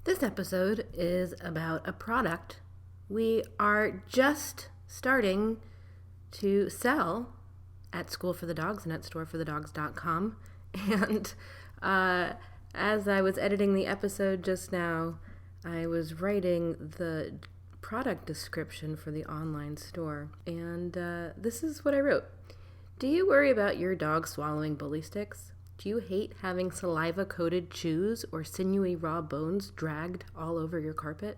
This episode is about a product we are just starting to sell at School for the Dogs and at storeforthedogs.com. And as I was editing the episode just now, I was writing the product description for the online store. And this is what I wrote. Do you worry about your dog swallowing bully sticks? Do you hate having saliva-coated chews or sinewy raw bones dragged all over your carpet?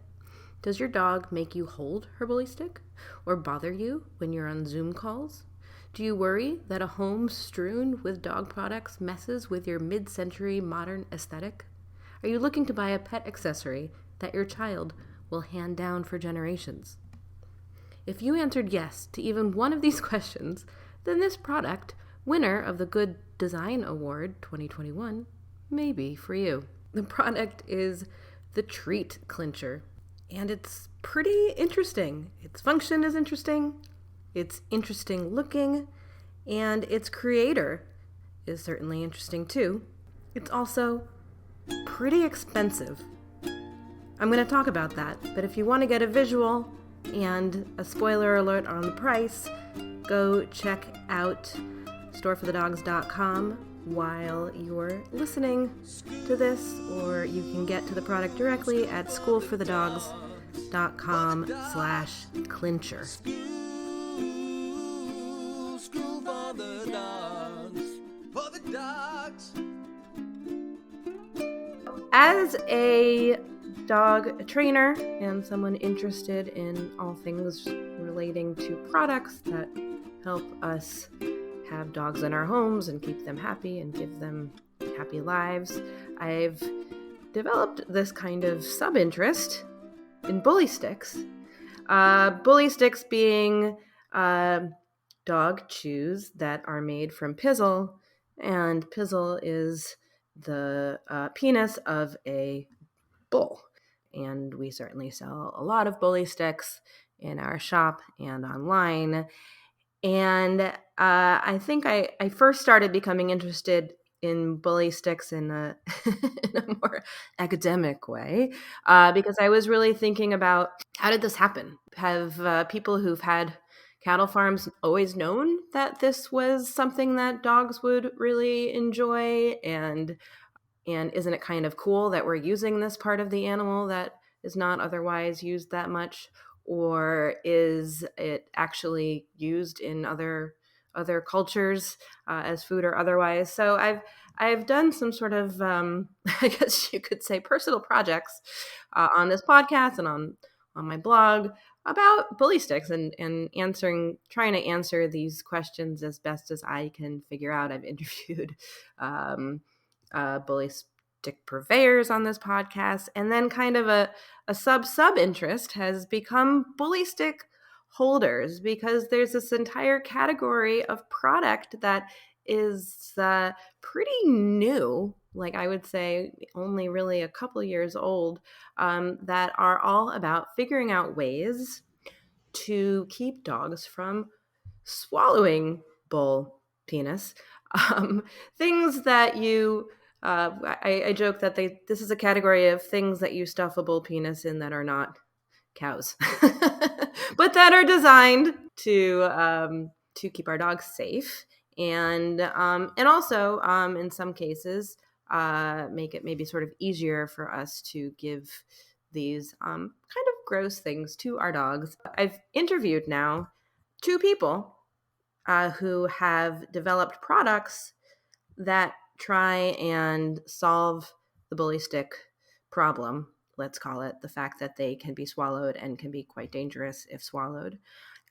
Does your dog make you hold her bully stick or bother you when you're on Zoom calls? Do you worry that a home strewn with dog products messes with your mid-century modern aesthetic? Are you looking to buy a pet accessory that your child will hand down for generations? If you answered yes to even one of these questions, then this product, winner of the Good Design Award 2021, may be for you. The product is the Treat Clincher, and it's pretty interesting. Its function is interesting, it's interesting looking, and its creator is certainly interesting too. It's also pretty expensive. I'm going to talk about that, but if you want to get a visual and a spoiler alert on the price, go check out storeforthedogs.com while you're listening to this, or you can get to the product directly at schoolforthedogs.com/clincher. School for the dogs. As a dog trainer and someone interested in all things relating to products that help us have dogs in our homes and keep them happy and give them happy lives, I've developed this kind of sub-interest in bully sticks. Bully sticks being dog chews that are made from pizzle, and pizzle is the penis of a bull. And we certainly sell a lot of bully sticks in our shop and online. And I think I first started becoming interested in bully sticks in a, in a more academic way because I was really thinking about, how did this happen? Have people who've had cattle farms always known that this was something that dogs would really enjoy? And isn't it kind of cool that we're using this part of the animal that is not otherwise used that much? Or is it actually used in other cultures as food or otherwise? So I've done some sort of I guess you could say personal projects on this podcast and on my blog about bully sticks and trying to answer these questions as best as I can figure out. I've interviewed bully stick purveyors on this podcast, and then kind of a sub interest has become bully stick holders, because there's this entire category of product that is pretty new, like I would say only really a couple years old, that are all about figuring out ways to keep dogs from swallowing bull penis. Things that you I joke that this is a category of things that you stuff a bull penis in that are not cows, but that are designed to keep our dogs safe, and also in some cases make it maybe sort of easier for us to give these kind of gross things to our dogs. I've interviewed now 2 people who have developed products that try and solve the bully stick problem, let's call it, the fact that they can be swallowed and can be quite dangerous if swallowed.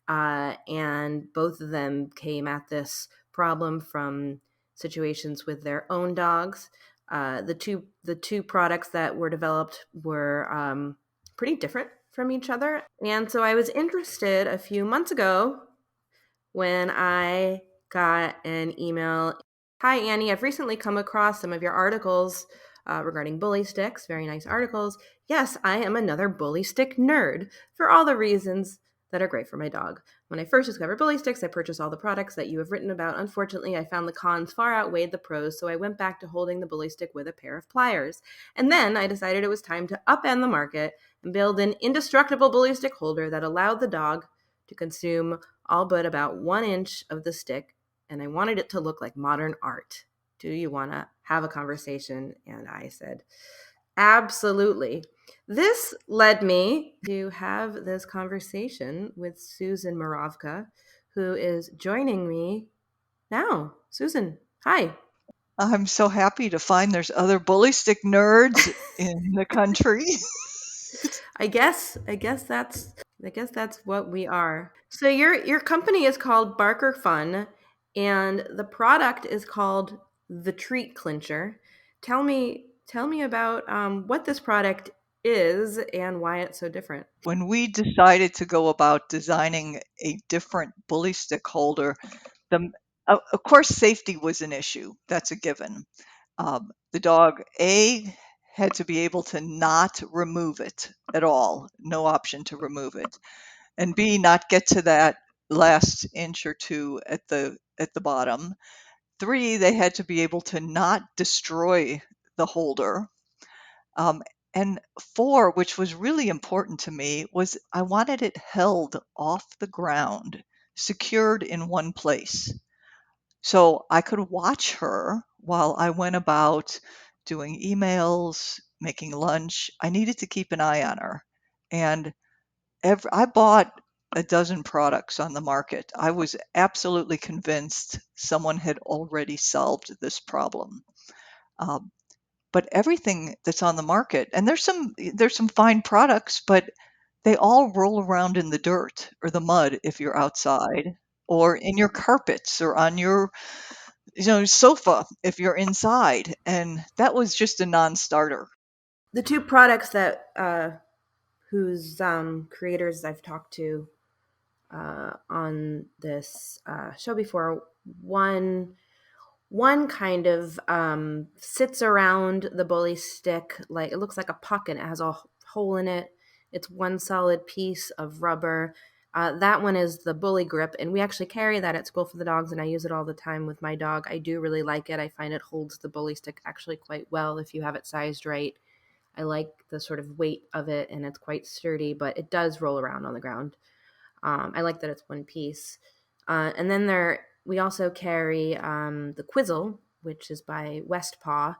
And both of them came at this problem from situations with their own dogs. The two products that were developed were pretty different from each other. And so I was interested a few months ago when I got an email. Hi, Annie. I've recently come across some of your articles regarding bully sticks. Very nice articles. Yes, I am another bully stick nerd for all the reasons that are great for my dog. When I first discovered bully sticks, I purchased all the products that you have written about. Unfortunately, I found the cons far outweighed the pros, so I went back to holding the bully stick with a pair of pliers. And then I decided it was time to upend the market and build an indestructible bully stick holder that allowed the dog to consume all but about 1 inch of the stick, and I wanted it to look like modern art. Do you want to have a conversation? And I said, absolutely. This led me to have this conversation with Susan Mravca, who is joining me now. Susan, hi. I'm so happy to find there's other bully stick nerds in the country. I guess that's what we are. So your company is called BarkerFun, and the product is called the Treat Clincher. Tell me about what this product is and why it's so different. When we decided to go about designing a different bully stick holder, the of course safety was an issue. That's a given. The dog had to be able to not remove it at all, no option to remove it, and B not get to that last inch or two at the bottom. 3, they had to be able to not destroy the holder. Um, and 4, which was really important to me, was I wanted it held off the ground, secured in one place. So I could watch her while I went about doing emails, making lunch. I needed to keep an eye on her. And I bought a dozen products on the market. I was absolutely convinced someone had already solved this problem. Um, but everything that's on the market, and there's some fine products, but they all roll around in the dirt or the mud if you're outside, or in your carpets or on your sofa if you're inside, and that was just a non-starter. The two products that whose creators I've talked to on this show before, one kind of sits around the bully stick like it looks like a puck and it has a hole in it. It's one solid piece of rubber. That one is the bully grip, and we actually carry that at school for the dogs, and I use it all the time with my dog. I do really like it. I find it holds the bully stick actually quite well if you have it sized right. I like the sort of weight of it, and it's quite sturdy, but it does roll around on the ground. I like that it's one piece. And then we also carry the Quizzle, which is by Westpaw,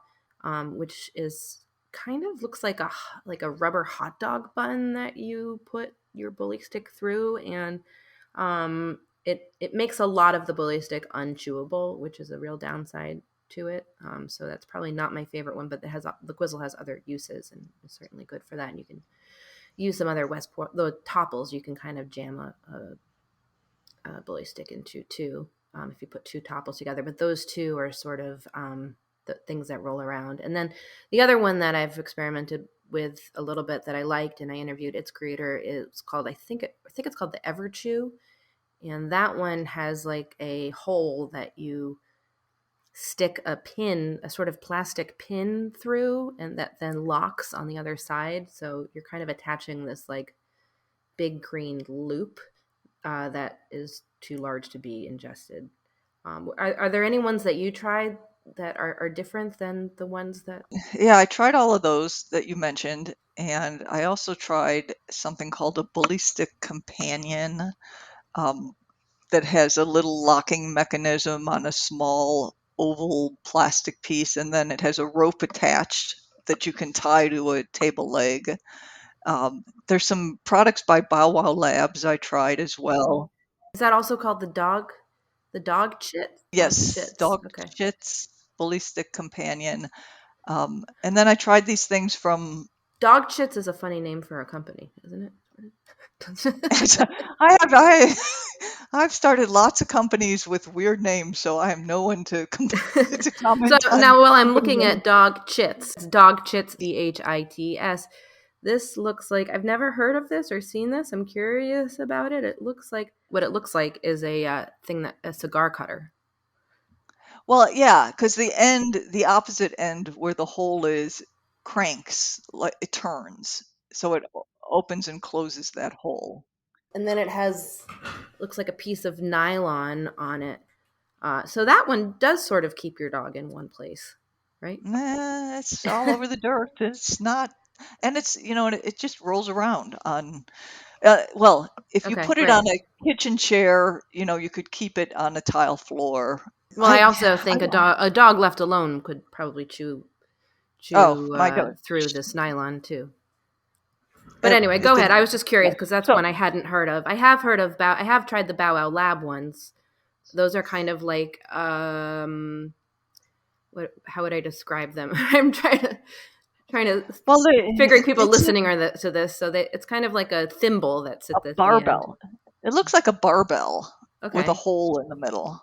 which is kind of looks like a rubber hot dog bun that you put your bully stick through, and it makes a lot of the bully stick unchewable, which is a real downside to it. So that's probably not my favorite one, but the Quizzle has other uses and is certainly good for that. And you can use some other Westport, the topples you can kind of jam a bully stick into too, if you put two topples together. But those two are sort of the things that roll around. And then the other one that I've experimented with a little bit that I liked, and I interviewed its creator, is called I think it's called the Everchew, and that one has like a hole that you stick a sort of plastic pin through, and that then locks on the other side. So you're kind of attaching this like big green loop that is too large to be ingested. Are there any ones that you tried that are different than the ones that? Yeah, I tried all of those that you mentioned, and I also tried something called a bully stick companion, um, that has a little locking mechanism on a small oval plastic piece, and then it has a rope attached that you can tie to a table leg. There's some products by Bow Wow Labs I tried as well. Is that also called the dog chit? Dog Yes, chits. dog Okay. shits, bully stick companion. And then I tried these things from. Dog chits is a funny name for a company, isn't it? I've started lots of companies with weird names, so I am no one to to So comment on now, while I'm company looking names. at dog chits, it's dog chits, CHITS. This looks like I've never heard of this or seen this. I'm curious about it. It looks like what it looks like is a cigar cutter. Well, yeah, because the opposite end where the hole is, cranks, like it turns, so it opens and closes that hole. and then it has looks like a piece of nylon on it. So that one does sort of keep your dog in one place, right? Nah, it's all over the dirt. It's not, and it's, it just rolls around on. Well, if you Okay, put it on right. a kitchen chair, you could keep it on a tile floor. Well, I I, also I think a dog left alone could probably chew oh chew my God. through this nylon too. But It, anyway, it go ahead. I didn't. was just curious because that's So, one I hadn't heard of. I have heard of I have tried the Bow Wow Lab ones. Those are kind of like what? How would I describe them? I'm trying to well, figuring people it's listening to this. So that it's kind of like a thimble that's a at the end. barbell. It looks like a barbell with a Okay. hole in the middle.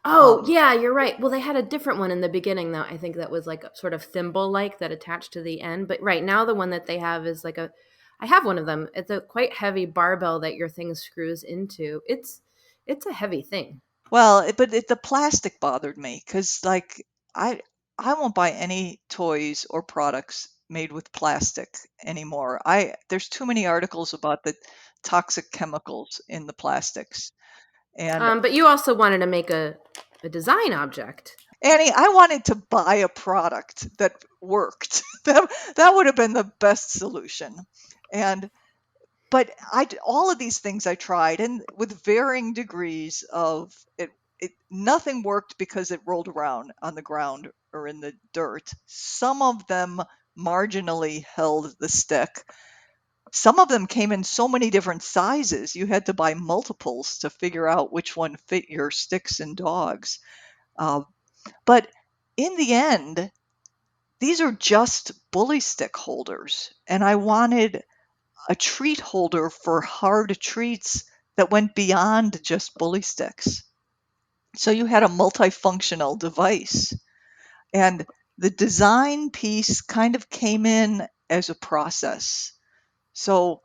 Oh, Um, yeah, you're right. Well, they had a different one in the beginning, though. I think that was like a sort of thimble like that attached to the end. But right now, the one that they have is like I have one of them. It's a quite heavy barbell that your thing screws into. It's a heavy thing. well, the plastic bothered me because, like, I I won't buy any toys or products made with plastic anymore. There's too many articles about the toxic chemicals in the plastics. And But you also wanted to make a design object. Annie, I wanted to buy a product that worked. That would have been the best solution. And but all of these things I tried, and with varying degrees of it, nothing worked because it rolled around on the ground or in the dirt. Some of them marginally held the stick. Some of them came in so many different sizes, you had to buy multiples to figure out which one fit your sticks and dogs. Uh, but in the end, these are just bully stick holders, and I wanted a treat holder for hard treats that went beyond just bully sticks. So you had a multifunctional device. And the design piece kind of came in as a process. So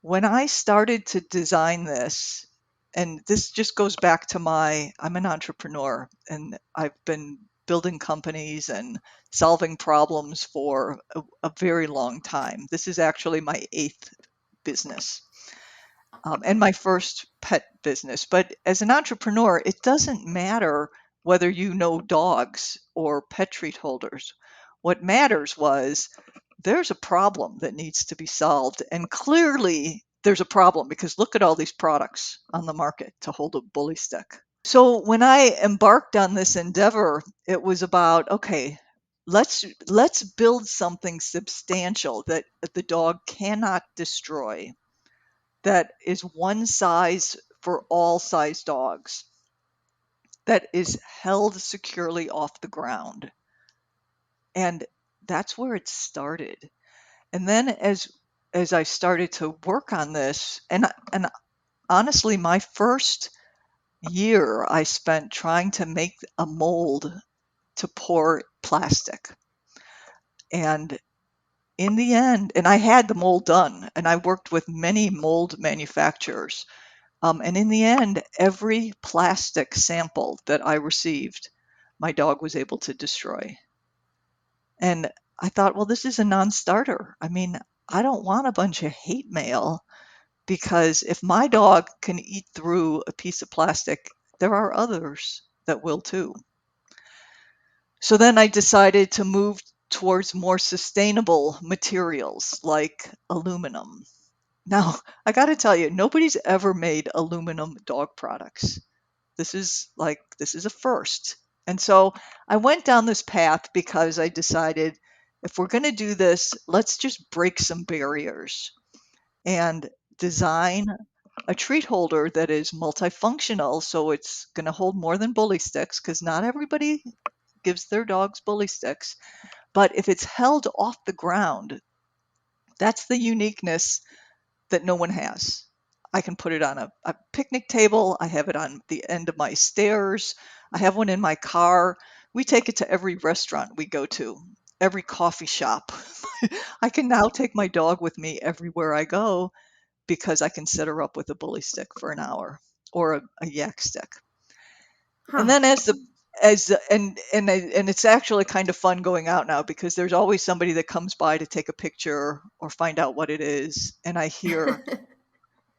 when I started to design this, and this just goes back to I'm an entrepreneur and I've been building companies and solving problems for a very long time. This is actually my eighth business, and my first pet business. But as an entrepreneur, it doesn't matter whether you know dogs or pet treat holders. What matters was there's a problem that needs to be solved. And clearly, there's a problem because look at all these products on the market to hold a bully stick. So when I embarked on this endeavor, it was about, okay, let's build something substantial that the dog cannot destroy, that is one size for all size dogs, that is held securely off the ground. And that's where it started. And then as I started to work on this, and honestly, my first year I spent trying to make a mold to pour plastic. And in the end, and I had the mold done, and I worked with many mold manufacturers. And in the end, every plastic sample that I received, my dog was able to destroy. And I thought, well, this is a non starter. I mean, I don't want a bunch of hate mail because if my dog can eat through a piece of plastic, there are others that will too. So then I decided to move towards more sustainable materials like aluminum. Now, I got to tell you, nobody's ever made aluminum dog products. This is a first. And so I went down this path because I decided if we're going to do this, let's just break some barriers and design a treat holder that is multifunctional, so it's going to hold more than bully sticks because not everybody gives their dogs bully sticks. But if it's held off the ground, that's the uniqueness that no one has. I can put it on a picnic table. I have it on the end of my stairs. I have one in my car. We take it to every restaurant we go to, every coffee shop. I can now take my dog with me everywhere I go because I can set her up with a bully stick for an hour or a yak stick. And Huh. then and it's actually kind of fun going out now because there's always somebody that comes by to take a picture or find out what it is, and I hear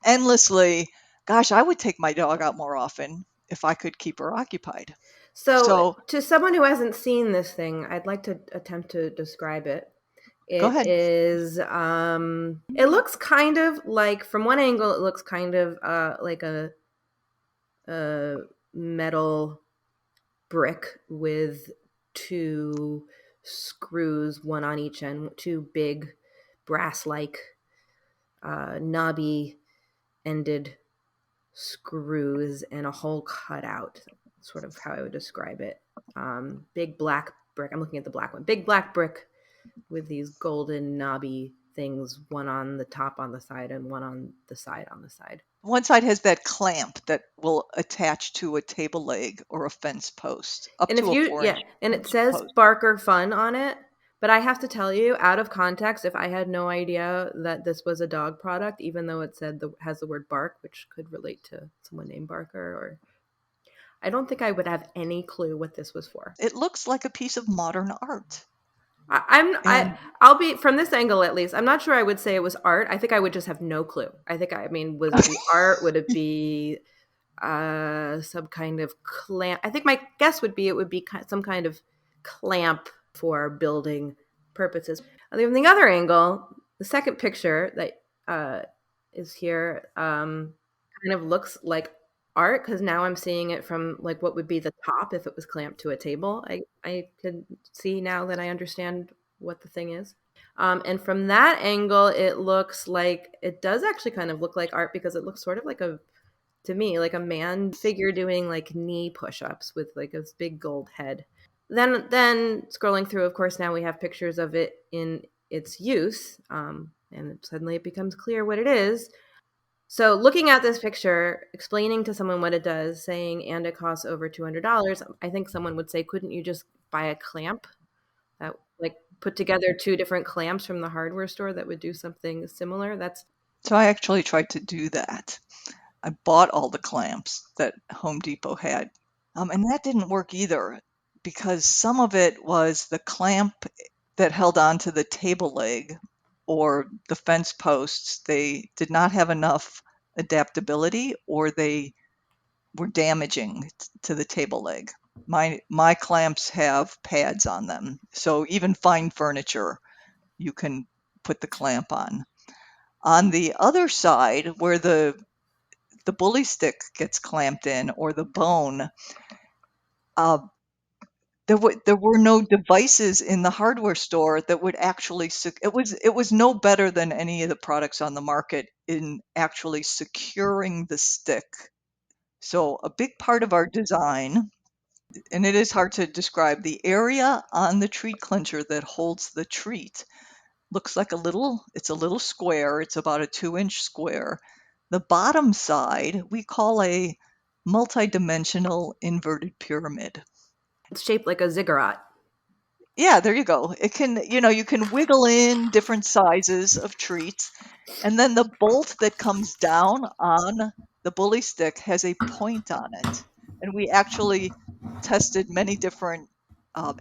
endlessly. Gosh, I would take my dog out more often if I could keep her occupied. So, So to someone who hasn't seen this thing, I'd like to attempt to describe it. go It ahead. is, it looks kind of like, from one angle, it looks kind of like a metal brick with two screws, one on each end, two big brass-like knobby ended screws and a hole cut out. Sort of how I would describe it. Big black brick. I'm looking at the black one. Big black brick with these golden knobby things, one on the top on the side and one on the side on the side. One side has that clamp that will attach to a table leg or a fence post, up And if to a you, four yeah, inch and it says post. BarkerFun on it. But I have to tell you, out of context, if I had no idea that this was a dog product, even though it said has the word bark, which could relate to someone named Barker, or I don't think I would have any clue what this was for. It looks like a piece of modern art. I And I'll be, from this angle at least. I'm not sure I would say it was art. I think I would just have no clue. I mean, would it be art? Would it be some kind of clamp? I think my guess would be it would be some kind of clamp for building purposes. From the other angle, the second picture that is here kind of looks like art, because now I'm seeing it from like what would be the top if it was clamped to a table. I can see now that I understand what the thing is. And from that angle, it looks like it does actually kind of look like art, because it looks sort of like to me, like a man figure doing like knee push-ups with like a big gold head. Then scrolling through, of course, now we have pictures of it in its use, and suddenly it becomes clear what it is. So looking at this picture, explaining to someone what it does, saying, and it costs over $200, I think someone would say, couldn't you just buy a clamp that, like, put together two different clamps from the hardware store that would do something similar? so I actually tried to do that. I bought all the clamps that Home Depot had. And that didn't work either, because some of it was the clamp that held on to the table leg or the fence posts. They did not have enough adaptability, or they were damaging to the table leg. My clamps have pads on them, so even fine furniture you can put the clamp on. On the other side, where the bully stick gets clamped in, or the bone, uh, there were no devices in the hardware store that would actually it was no better than any of the products on the market in actually securing the stick. So a big part of our design, and it is hard to describe, the area on the treat clincher that holds the treat looks like it's a little square. It's about a 2-inch square. The bottom side we call a multi-dimensional inverted pyramid. It's shaped like a ziggurat. Yeah, there you go. It can, you can wiggle in different sizes of treats. And then the bolt that comes down on the bully stick has a point on it. And we actually tested many different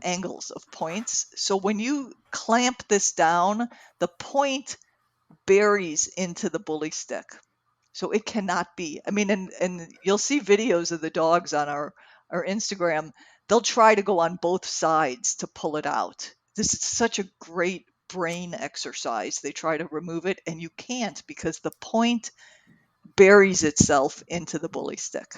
angles of points. So when you clamp this down, the point buries into the bully stick. So it cannot be. I mean, and you'll see videos of the dogs on our Instagram. They'll try to go on both sides to pull it out. This is such a great brain exercise. They try to remove it, and you can't, because the point buries itself into the bully stick.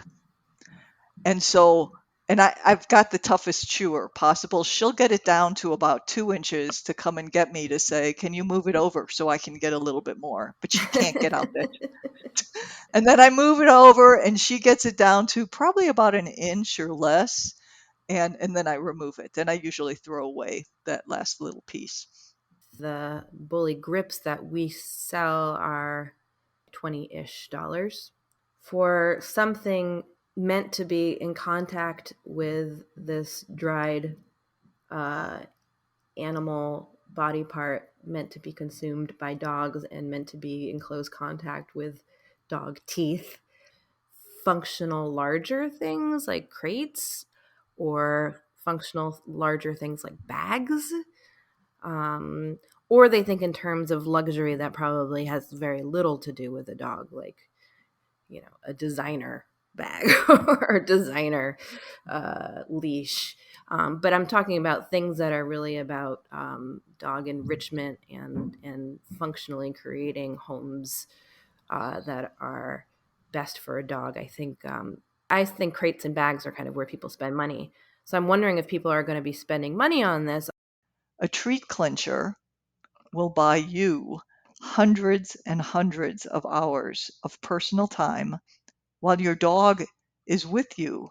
And so, and I've got the toughest chewer possible. She'll get it down to about 2 inches to come and get me to say, "Can you move it over so I can get a little bit more?" But she can't get out that. And then I move it over, and she gets it down to probably about an inch or less. And then I remove it. And I usually throw away that last little piece. The bully grips that we sell are 20-ish dollars for something meant to be in contact with this dried animal body part, meant to be consumed by dogs and meant to be in close contact with dog teeth. Functional larger things like crates, or functional larger things like bags. Um, or they think in terms of luxury that probably has very little to do with a dog, like a designer bag or designer leash. But I'm talking about things that are really about dog enrichment and functionally creating homes that are best for a dog. I think crates and bags are kind of where people spend money. So I'm wondering if people are going to be spending money on this. A treat clincher will buy you hundreds and hundreds of hours of personal time while your dog is with you,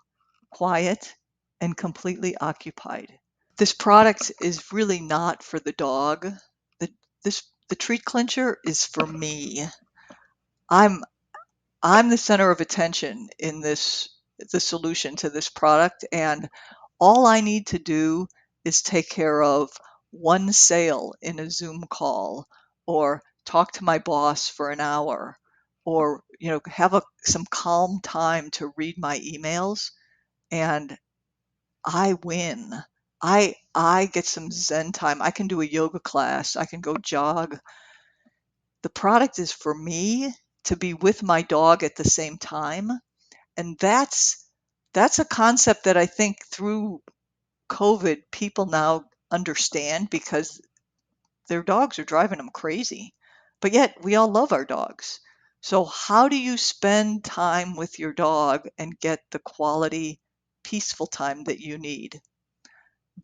quiet and completely occupied. This product is really not for the dog. The, the treat clincher is for me. I'm I'm the center of attention in the solution to this product, and all I need to do is take care of one sale in a Zoom call, or talk to my boss for an hour, or have some calm time to read my emails, and I win. I get some zen time. I can do a yoga class. I can go jog. The product is for me to be with my dog at the same time, and that's a concept that I think through COVID people now understand, because their dogs are driving them crazy. But yet we all love our dogs. So how do you spend time with your dog and get the quality, peaceful time that you need?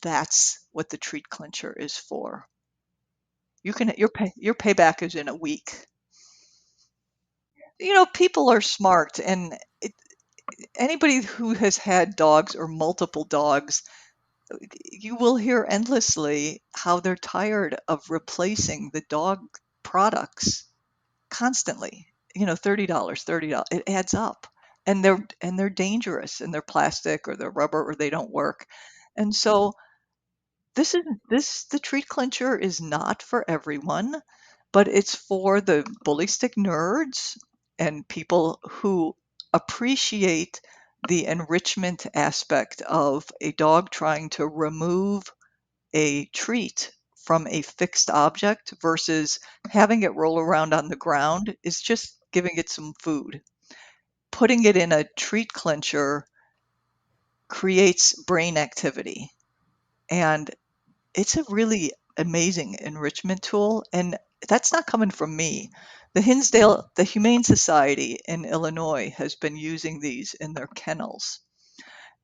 That's what the treat clincher is for. Your payback is in a week. People are smart, and anybody who has had dogs or multiple dogs, you will hear endlessly how they're tired of replacing the dog products constantly. $30, $30. It adds up. And they're dangerous, and they're plastic or they're rubber or they don't work. And so the treat clincher is not for everyone, but it's for the bully stick nerds and people who appreciate the enrichment aspect of a dog trying to remove a treat from a fixed object versus having it roll around on the ground is just giving it some food. Putting it in a treat clincher creates brain activity, and it's a really amazing enrichment tool, and that's not coming from me. The Humane Society in Illinois has been using these in their kennels.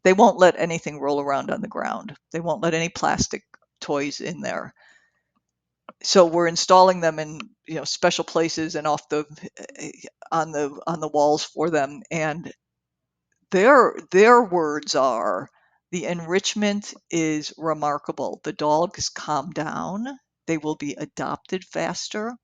They won't let anything roll around on the ground. They won't let any plastic toys in there. So we're installing them in special places and off the on the walls for them, and their words are, the enrichment is remarkable. The dogs calm down. They will be adopted faster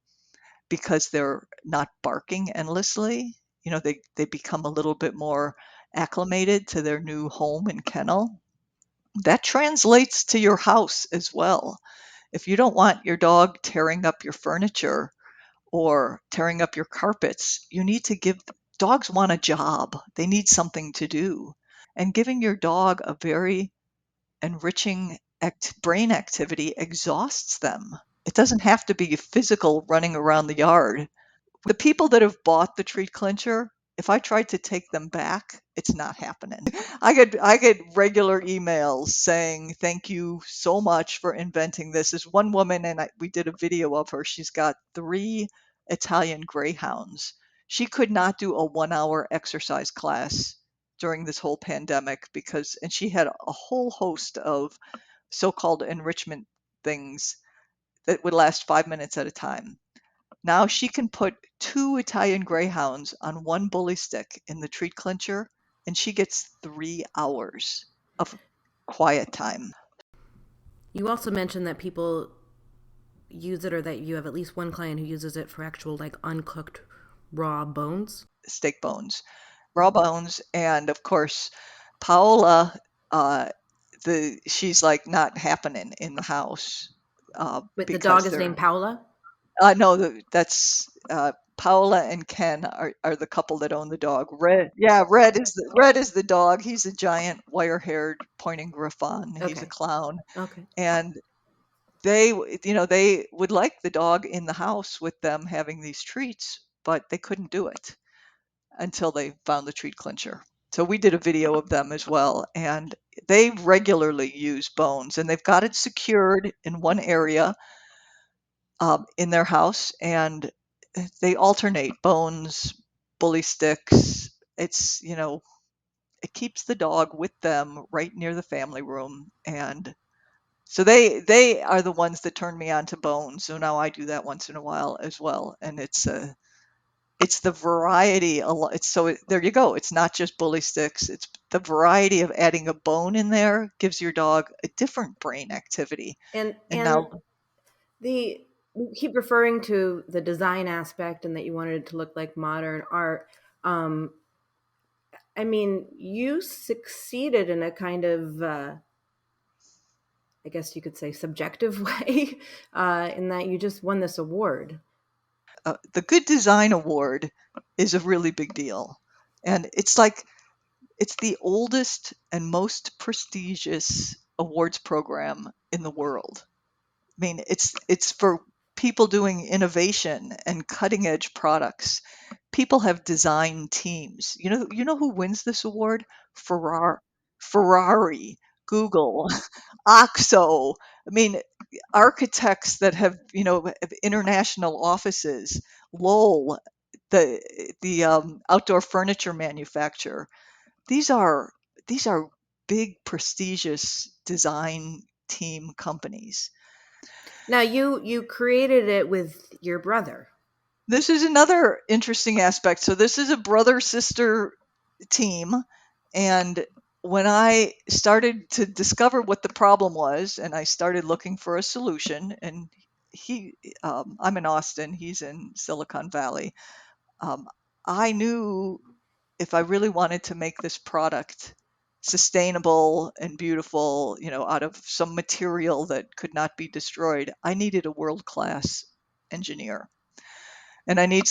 because they're not barking endlessly. They become a little bit more acclimated to their new home and kennel. That translates to your house as well. If you don't want your dog tearing up your furniture or tearing up your carpets, you need to give dogs want a job. They need something to do. And giving your dog a very enriching brain activity exhausts them. It doesn't have to be physical running around the yard. The people that have bought the treat clincher, if I tried to take them back, it's not happening. I get regular emails saying thank you so much for inventing this. There's one woman, and we did a video of her. She's got 3 Italian greyhounds. She could not do a 1-hour exercise class during this whole pandemic, and she had a whole host of so-called enrichment things that would last 5 minutes at a time. Now she can put 2 Italian greyhounds on one bully stick in the treat clincher, and she gets 3 hours of quiet time. You also mentioned that people use it, or that you have at least one client who uses it for actual like uncooked raw bones. Steak bones, raw bones, and of course, Paola, she's like not happening in the house But the dog because is named they're. Paola. No, that's Paola and Ken are the couple that own the dog. Red, yeah, Red is the dog. He's a giant wire-haired pointing griffon. He's a Okay. clown, Okay. and they would like the dog in the house with them having these treats, but they couldn't do it. until they found the Treat Clincher. So we did a video of them as well, and they regularly use bones, and they've got it secured in one area in their house, and they alternate bones, bully sticks. It's, it keeps the dog with them right near the family room, and so they are the ones that turn me on to bones. So now I do that once in a while as well, and it's the variety. There you go. It's not just bully sticks. It's the variety of adding a bone in there gives your dog a different brain activity. And And now the you keep referring to the design aspect and that you wanted it to look like modern art. Um, I mean, you succeeded in a kind of, I guess you could say, subjective way, in that you just won this award. the Good Design Award is a really big deal, and it's the oldest and most prestigious awards program in the world. I mean, it's for people doing innovation and cutting edge products. People have design teams. You know who wins this award? Ferrari, Ferrari, Google, Oxo. I mean, architects that have international offices, Lowell, the outdoor furniture manufacturer. These are these are big prestigious design team companies. Now, you created it with your brother. This is another interesting aspect. So this is a brother sister team, and when I started to discover what the problem was, and I started looking for a solution, and he, I'm in Austin, he's in Silicon Valley. Um, I knew if I really wanted to make this product sustainable and beautiful, out of some material that could not be destroyed, I needed a world class engineer. And I needed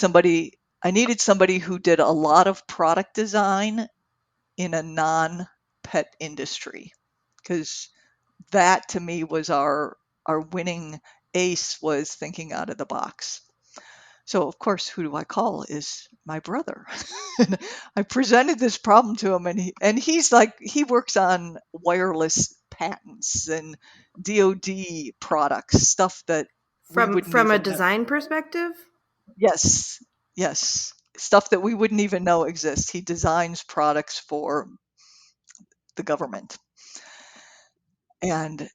somebody who did a lot of product design in a non-pet industry, because that to me was our winning ace, was thinking out of the box. So of course, who do I call? Is my brother. And I presented this problem to him, and he's like, he works on wireless patents and DoD products, stuff that we wouldn't From a even know. design perspective? Yes, yes. Stuff that we wouldn't even know exists. He designs products for the government. And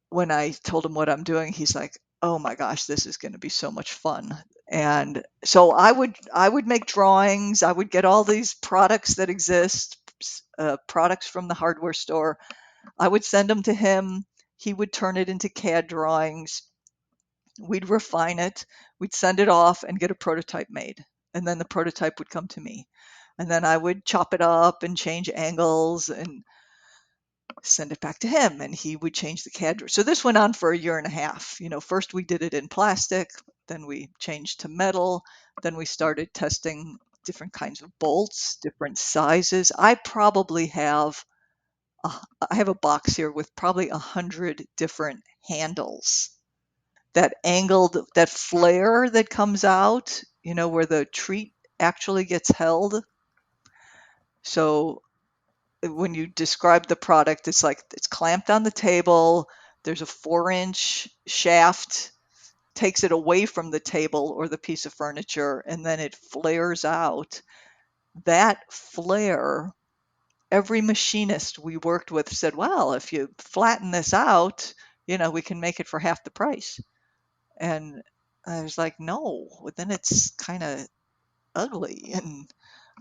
when I told him what I'm doing, he's like, "Oh my gosh, this is going to be so much fun." And so I would make drawings. I would get all these products that exist, products from the hardware store. I would send them to him. He would turn it into CAD drawings. We'd refine it, we'd send it off and get a prototype made. And then the prototype would come to me. And then I would chop it up and change angles and send it back to him, and he would change the CAD. So this went on for a year and a half. First we did it in plastic, then we changed to metal, then we started testing different kinds of bolts, different sizes. I have a box here with probably 100 different handles. That flare that comes out, where the treat actually gets held. So when you describe the product, it's like it's clamped on the table. There's a 4-inch shaft, takes it away from the table or the piece of furniture, and then it flares out. That flare, every machinist we worked with said, well, if you flatten this out, we can make it for half the price. And I was like, no, then it's kind of ugly. And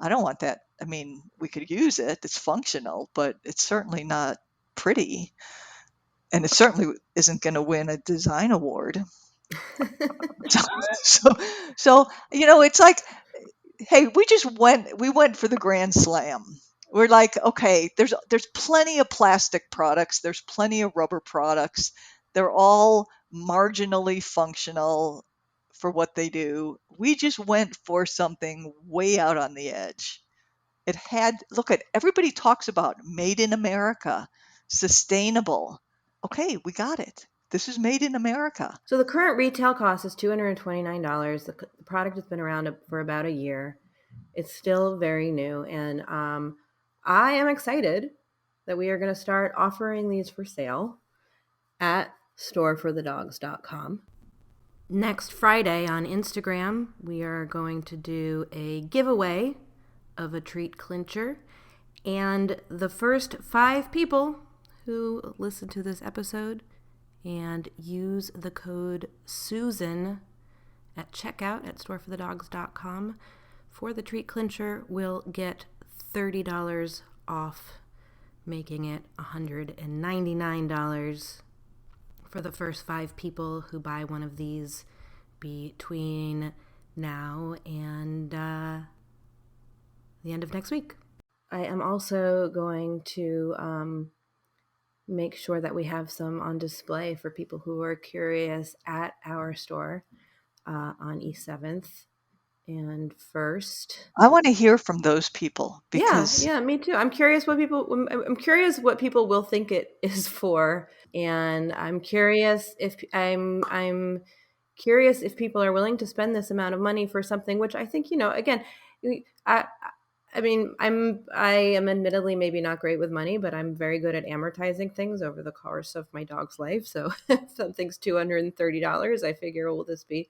I don't want that. I mean, we could use it, it's functional, but it's certainly not pretty. And it certainly isn't going to win a design award. So, so, so, it's like, hey, we went for the grand slam. We're like, okay, there's plenty of plastic products, there's plenty of rubber products. They're all marginally functional for what they do. We just went for something way out on the edge. It had, look at, everybody talks about made in America, sustainable. Okay, we got it. This is made in America. So the current retail cost is $229. The product has been around for about a year. It's still very new, and I am excited that we are going to start offering these for sale at storeforthedogs.com. Next Friday on Instagram, we are going to do a giveaway of a Treat Clincher, and the first 5 people who listen to this episode and use the code SUSAN at checkout at storeforthedogs.com for the Treat Clincher will get $30 off, making it $199 for the first 5 people who buy one of these between now and the end of next week. I am also going to make sure that we have some on display for people who are curious at our store on East 7th and 1st. I want to hear from those people because Yeah, me too. I'm curious what people will think it is for, and I'm curious if people are willing to spend this amount of money for something which I think, again, I mean, I am admittedly maybe not great with money, but I'm very good at amortizing things over the course of my dog's life. So if something's $230, I figure, will this be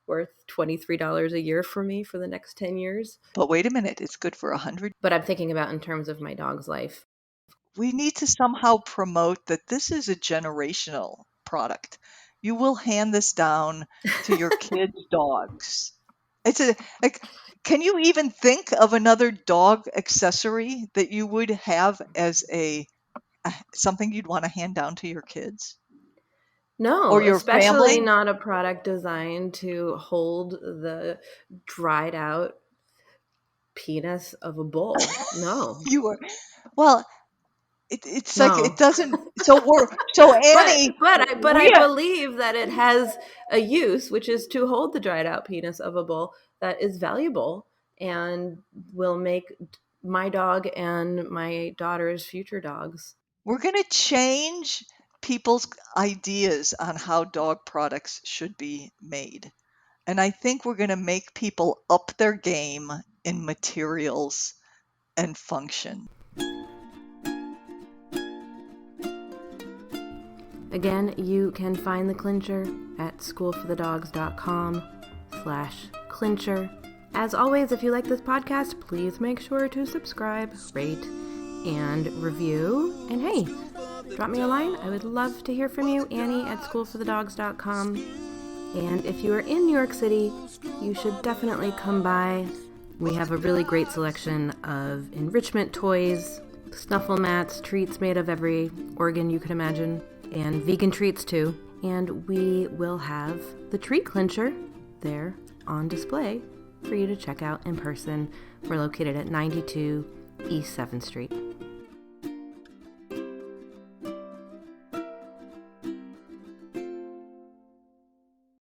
worth $23 a year for me for the next 10 years? But wait a minute, it's good for 100. But I'm thinking about in terms of my dog's life. We need to somehow promote that this is a generational product. You will hand this down to your kids' dogs. It's can you even think of another dog accessory that you would have as something you'd want to hand down to your kids No, or your especially family? not a product designed to hold the dried out penis of a bull. No. You were well. It's like it No. doesn't. So Annie, But I we believe that it has a use, which is to hold the dried out penis of a bull that is valuable and will make my dog and my daughter's future dogs. we're going to change people's ideas on how dog products should be made. And I think we're going to make people up their game in materials and function. Again, you can find the Clincher at schoolforthedogs.com/clincher. As always, if you like this podcast, please make sure to subscribe, rate, and review. And hey, drop me a line. I would love to hear from you, Annie at schoolforthedogs.com. And if you are in New York City, you should definitely come by. We have a really great selection of enrichment toys, snuffle mats, treats made of every organ you could imagine, and vegan treats too. And we will have the Treat Clincher there on display for you to check out in person. We're located at 92 East 7th Street.